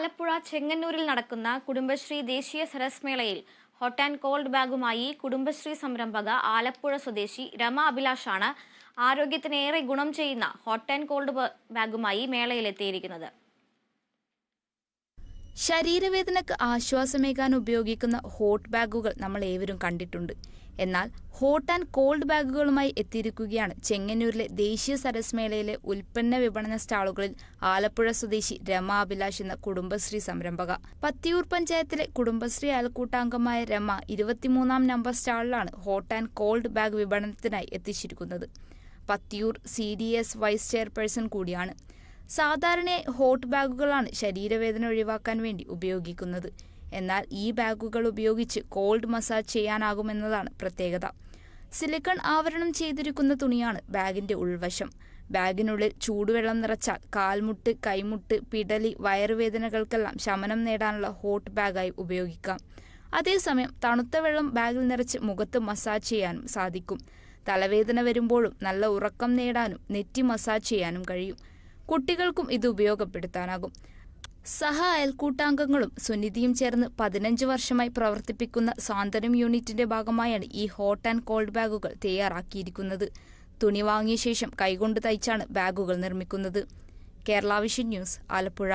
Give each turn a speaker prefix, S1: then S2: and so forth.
S1: ആലപ്പുഴ ചെങ്ങന്നൂരിൽ നടക്കുന്ന കുടുംബശ്രീ ദേശീയ സരസ് മേളയിൽ ഹോട്ട് ആൻഡ് കോൾഡ് ബാഗുമായി കുടുംബശ്രീ സംരംഭക ആലപ്പുഴ സ്വദേശി രമ അഭിലാഷാണ് ആരോഗ്യത്തിനേറെ ഗുണം ചെയ്യുന്ന ഹോട്ട് ആൻഡ് കോൾഡ് ബാഗുമായി മേളയിലെത്തിയിരിക്കുന്നത്.
S2: ശരീരവേദനക്ക് ആശ്വാസമേകാൻ ഉപയോഗിക്കുന്ന ഹോട്ട് ബാഗുകൾ നമ്മൾ ഏവരും കണ്ടിട്ടുണ്ട്. എന്നാൽ ഹോട്ട് ആൻഡ് കോൾഡ് ബാഗുകളുമായി എത്തിയിരിക്കുകയാണ് ചെങ്ങന്നൂരിലെ ദേശീയ സരസ് മേളയിലെ ഉൽപ്പന്ന വിപണന സ്റ്റാളുകളിൽ ആലപ്പുഴ സ്വദേശി രമ അഭിലാഷ് എന്ന കുടുംബശ്രീ സംരംഭക. പത്തിയൂർ പഞ്ചായത്തിലെ കുടുംബശ്രീ അയൽക്കൂട്ടാംഗമായ രമ 23-ാം നമ്പർ സ്റ്റാളിലാണ് ഹോട്ട് ആൻഡ് കോൾഡ് ബാഗ് വിപണനത്തിനായി എത്തിച്ചിരിക്കുന്നത്. പത്തിയൂർ CDS വൈസ് ചെയർപേഴ്സൺ കൂടിയാണ്. സാധാരണയായി ഹോട്ട് ബാഗുകളാണ് ശരീരവേദന ഒഴിവാക്കാൻ വേണ്ടി ഉപയോഗിക്കുന്നത്. എന്നാൽ ഈ ബാഗുകൾ ഉപയോഗിച്ച് കോൾഡ് മസാജ് ചെയ്യാനാകുമെന്നതാണ് പ്രത്യേകത. സിലിക്കൺ ആവരണം ചെയ്തിരിക്കുന്ന തുണിയാണ് ബാഗിന്റെ ഉൾവശം. ബാഗിനുള്ളിൽ ചൂടുവെള്ളം നിറച്ചാൽ കാൽമുട്ട്, കൈമുട്ട്, പിടലി, വയറുവേദനകൾക്കെല്ലാം ശമനം നേടാനുള്ള ഹോട്ട് ബാഗായി ഉപയോഗിക്കാം. അതേസമയം തണുത്ത വെള്ളം ബാഗിൽ നിറച്ച് മുഖത്ത് മസാജ് ചെയ്യാനും സാധിക്കും. തലവേദന വരുമ്പോഴും നല്ല ഉറക്കം നേടാനും നെറ്റി മസാജ് ചെയ്യാനും കഴിയും. കുട്ടികൾക്കും ഇത് ഉപയോഗപ്പെടുത്താനാകും. സഹ അയൽക്കൂട്ടാംഗങ്ങളും സുനിധിയും ചേർന്ന് 15 വർഷമായി പ്രവർത്തിപ്പിക്കുന്ന സാന്ത്വനം യൂണിറ്റിന്റെ ഭാഗമായാണ് ഈ ഹോട്ട് ആൻഡ് കോൾഡ് ബാഗുകൾ തയ്യാറാക്കിയിരിക്കുന്നത്. തുണി വാങ്ങിയ ശേഷം കൈകൊണ്ട് തയ്ച്ചാണ് ബാഗുകൾ നിർമ്മിക്കുന്നത്. Kerala vision news, Alappuzha.